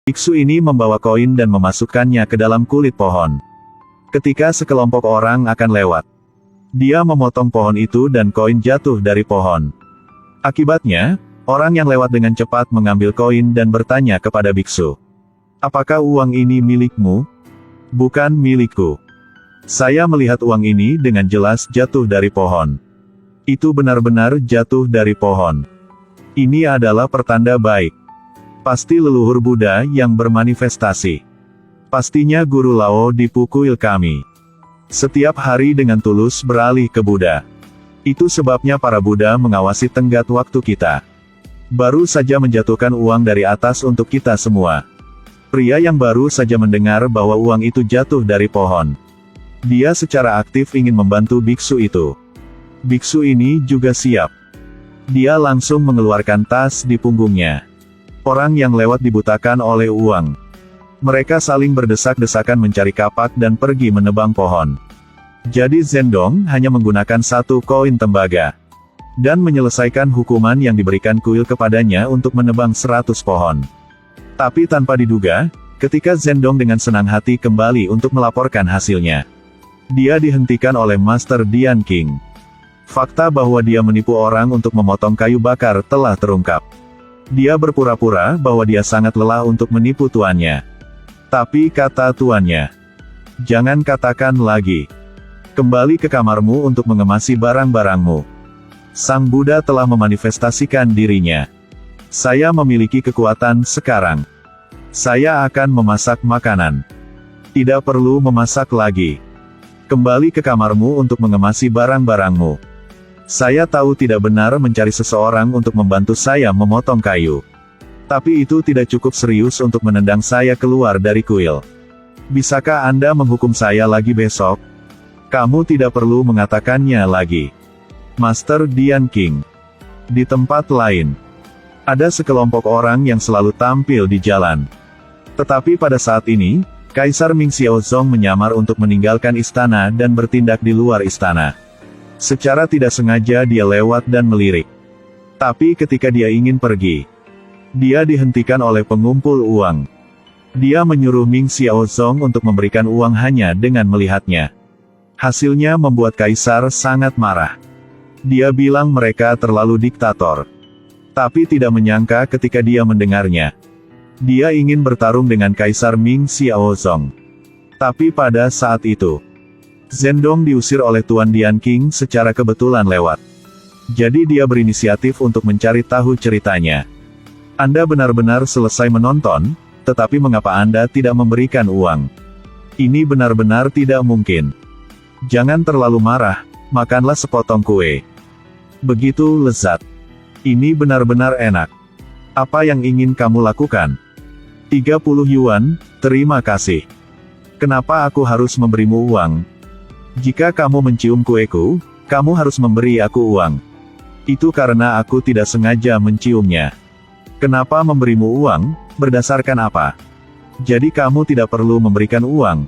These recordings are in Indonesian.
Biksu ini membawa koin dan memasukkannya ke dalam kulit pohon. Ketika sekelompok orang akan lewat, dia memotong pohon itu dan koin jatuh dari pohon. Akibatnya, orang yang lewat dengan cepat mengambil koin dan bertanya kepada biksu, "Apakah uang ini milikmu?" "Bukan milikku. Saya melihat uang ini dengan jelas jatuh dari pohon. Itu benar-benar jatuh dari pohon. Ini adalah pertanda baik. Pasti leluhur Buddha yang bermanifestasi. Pastinya Guru Lao dipukul kami. Setiap hari dengan tulus beralih ke Buddha. Itu sebabnya para Buddha mengawasi tenggat waktu kita. Baru saja menjatuhkan uang dari atas untuk kita semua." Pria yang baru saja mendengar bahwa uang itu jatuh dari pohon. Dia secara aktif ingin membantu biksu itu. Biksu ini juga siap. Dia langsung mengeluarkan tas di punggungnya. Orang yang lewat dibutakan oleh uang. Mereka saling berdesak-desakan mencari kapak dan pergi menebang pohon. Jadi Zhendong hanya menggunakan 1 koin tembaga. Dan menyelesaikan hukuman yang diberikan kuil kepadanya untuk menebang 100 pohon. Tapi tanpa diduga, ketika Zhendong dengan senang hati kembali untuk melaporkan hasilnya, dia dihentikan oleh Master Dian King. Fakta bahwa dia menipu orang untuk memotong kayu bakar telah terungkap. Dia berpura-pura bahwa dia sangat lelah untuk menipu tuannya. Tapi kata tuannya, "Jangan katakan lagi. Kembali ke kamarmu untuk mengemasi barang-barangmu. Sang Buddha telah memanifestasikan dirinya. Saya memiliki kekuatan sekarang. Saya akan memasak makanan. Tidak perlu memasak lagi. Kembali ke kamarmu untuk mengemasi barang-barangmu. Saya tahu tidak benar mencari seseorang untuk membantu saya memotong kayu. Tapi itu tidak cukup serius untuk menendang saya keluar dari kuil. Bisakah Anda menghukum saya lagi besok? Kamu tidak perlu mengatakannya lagi." Master Dian King. Di tempat lain, ada sekelompok orang yang selalu tampil di jalan. Tetapi pada saat ini, Kaisar Ming Xiaozong menyamar untuk meninggalkan istana dan bertindak di luar istana. Secara tidak sengaja dia lewat dan melirik. Tapi ketika dia ingin pergi, dia dihentikan oleh pengumpul uang. Dia menyuruh Ming Xiaozong untuk memberikan uang hanya dengan melihatnya. Hasilnya membuat Kaisar sangat marah. Dia bilang mereka terlalu diktator. Tapi tidak menyangka ketika dia mendengarnya. Dia ingin bertarung dengan Kaisar Ming Xiaozong. Tapi pada saat itu, Zhendong diusir oleh Tuan Dian King secara kebetulan lewat. Jadi dia berinisiatif untuk mencari tahu ceritanya. Anda benar-benar selesai menonton, tetapi mengapa Anda tidak memberikan uang? Ini benar-benar tidak mungkin. Jangan terlalu marah, makanlah sepotong kue. Begitu lezat. Ini benar-benar enak. Apa yang ingin kamu lakukan? 30 yuan, terima kasih. Kenapa aku harus memberimu uang? Jika kamu mencium kueku, kamu harus memberi aku uang. Itu karena aku tidak sengaja menciumnya. Kenapa memberimu uang? Berdasarkan apa? Jadi kamu tidak perlu memberikan uang.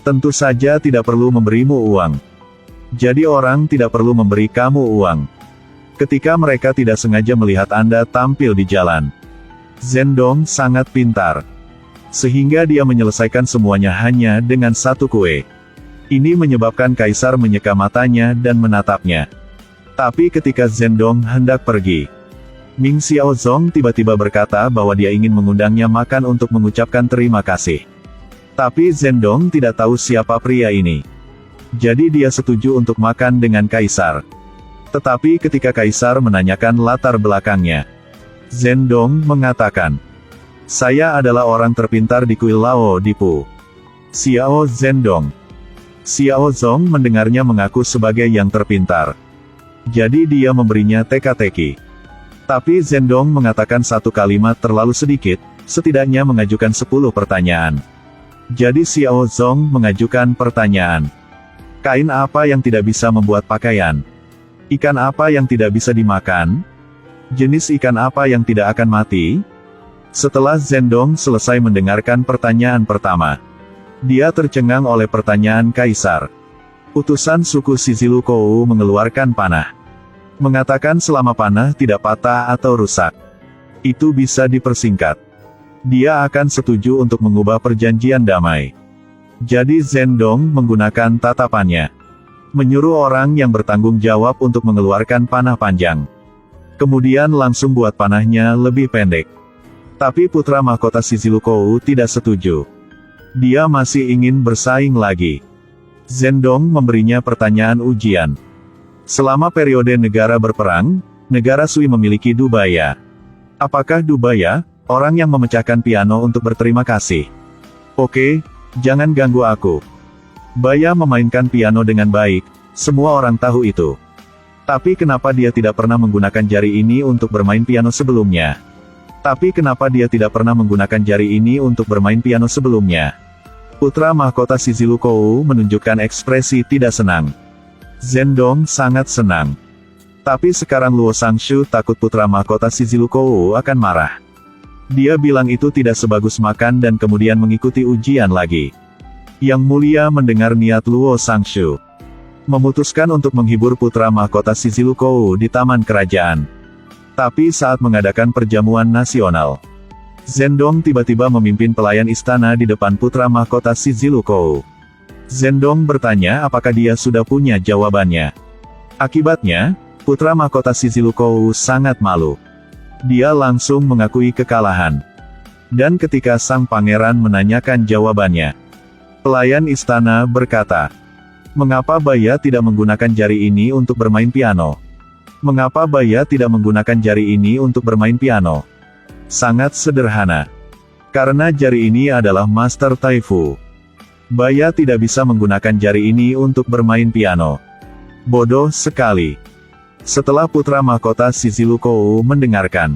Tentu saja tidak perlu memberimu uang. Jadi orang tidak perlu memberi kamu uang. Ketika mereka tidak sengaja melihat Anda tampil di jalan. Zhendong sangat pintar. Sehingga dia menyelesaikan semuanya hanya dengan 1 kue. Ini menyebabkan Kaisar menyeka matanya dan menatapnya. Tapi ketika Zhendong hendak pergi, Ming Xiaozong tiba-tiba berkata bahwa dia ingin mengundangnya makan untuk mengucapkan terima kasih. Tapi Zhendong tidak tahu siapa pria ini. Jadi dia setuju untuk makan dengan Kaisar. Tetapi ketika Kaisar menanyakan latar belakangnya, Zhendong mengatakan, "Saya adalah orang terpintar di kuil Lao Dipu. Xiao Zhendong." Xiaozong mendengarnya mengaku sebagai yang terpintar. Jadi dia memberinya teka-teki. Tapi Zhendong mengatakan 1 kalimat terlalu sedikit, setidaknya mengajukan 10 pertanyaan. Jadi Xiaozong mengajukan pertanyaan. Kain apa yang tidak bisa membuat pakaian? Ikan apa yang tidak bisa dimakan? Jenis ikan apa yang tidak akan mati? Setelah Zhendong selesai mendengarkan pertanyaan pertama, dia tercengang oleh pertanyaan Kaisar. Utusan suku Shizilukou mengeluarkan panah. Mengatakan selama panah tidak patah atau rusak, itu bisa dipersingkat. dia akan setuju untuk mengubah perjanjian damai. Jadi Zhendong menggunakan tatapannya, menyuruh orang yang bertanggung jawab untuk mengeluarkan panah panjang. Kemudian langsung buat panahnya lebih pendek. Tapi putra mahkota Shichibukou tidak setuju. Dia masih ingin bersaing lagi. Zhendong memberinya pertanyaan ujian. Selama periode negara berperang, negara Sui memiliki Dubaya. Apakah Dubaya, orang yang memecahkan piano untuk berterima kasih? Oke, jangan ganggu aku. Baya memainkan piano dengan baik, semua orang tahu itu. Tapi kenapa dia tidak pernah menggunakan jari ini untuk bermain piano sebelumnya? Tapi kenapa dia tidak pernah menggunakan jari ini untuk bermain piano sebelumnya? Putra mahkota Shichibukou menunjukkan ekspresi tidak senang. Zhendong sangat senang. Tapi sekarang Luo Sangshu takut putra mahkota Shichibukou akan marah. Dia bilang itu tidak sebagus makan dan kemudian mengikuti ujian lagi. Yang mulia mendengar niat Luo Sangshu, memutuskan untuk menghibur putra mahkota Shichibukou di taman kerajaan. Tapi saat mengadakan perjamuan nasional, Zhendong tiba-tiba memimpin pelayan istana di depan putra mahkota Shichibukou. Zhendong bertanya apakah dia sudah punya jawabannya. Akibatnya, putra mahkota Shichibukou sangat malu. Dia langsung mengakui kekalahan. Dan ketika sang pangeran menanyakan jawabannya, pelayan istana berkata, "Mengapa Baya tidak menggunakan jari ini untuk bermain piano? Mengapa Baya tidak menggunakan jari ini untuk bermain piano?" Sangat sederhana. Karena jari ini adalah Master Taifu. Baya tidak bisa menggunakan jari ini untuk bermain piano. Bodoh sekali. Setelah putra mahkota Shichibukou mendengarkan,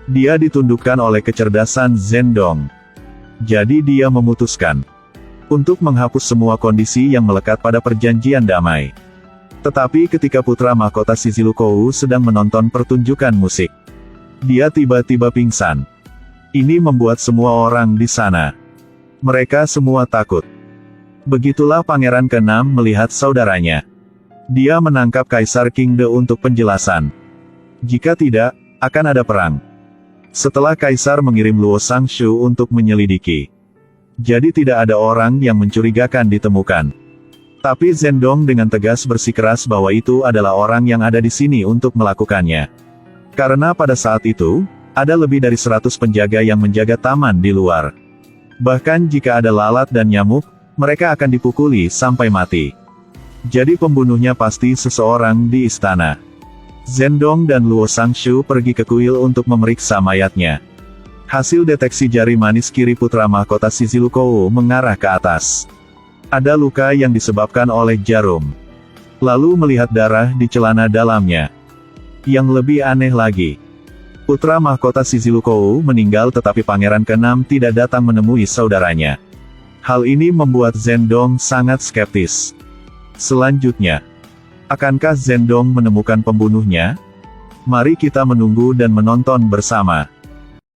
dia ditundukkan oleh kecerdasan Zhendong. Jadi dia memutuskan untuk menghapus semua kondisi yang melekat pada perjanjian damai. Tetapi ketika putra mahkota Shichibukou sedang menonton pertunjukan musik, dia tiba-tiba pingsan. Ini membuat semua orang di sana, mereka semua takut. Begitulah Pangeran ke-6 melihat saudaranya. Dia menangkap Kaisar Qingde untuk penjelasan. Jika tidak, akan ada perang. Setelah Kaisar mengirim Luo Sangshu untuk menyelidiki, jadi tidak ada orang yang mencurigakan ditemukan. Tapi Zhendong dengan tegas bersikeras bahwa itu adalah orang yang ada di sini untuk melakukannya. Karena pada saat itu, ada lebih dari 100 penjaga yang menjaga taman di luar. Bahkan jika ada lalat dan nyamuk, mereka akan dipukuli sampai mati. Jadi pembunuhnya pasti seseorang di istana. Zhendong dan Luo Sangshu pergi ke kuil untuk memeriksa mayatnya. Hasil deteksi jari manis kiri putra mahkota Shichibukou mengarah ke atas. Ada luka yang disebabkan oleh jarum. Lalu melihat darah di celana dalamnya. Yang lebih aneh lagi, putra mahkota Shichibukou meninggal tetapi Pangeran ke-6 tidak datang menemui saudaranya. Hal ini membuat Zhendong sangat skeptis. Selanjutnya, akankah Zhendong menemukan pembunuhnya? Mari kita menunggu dan menonton bersama.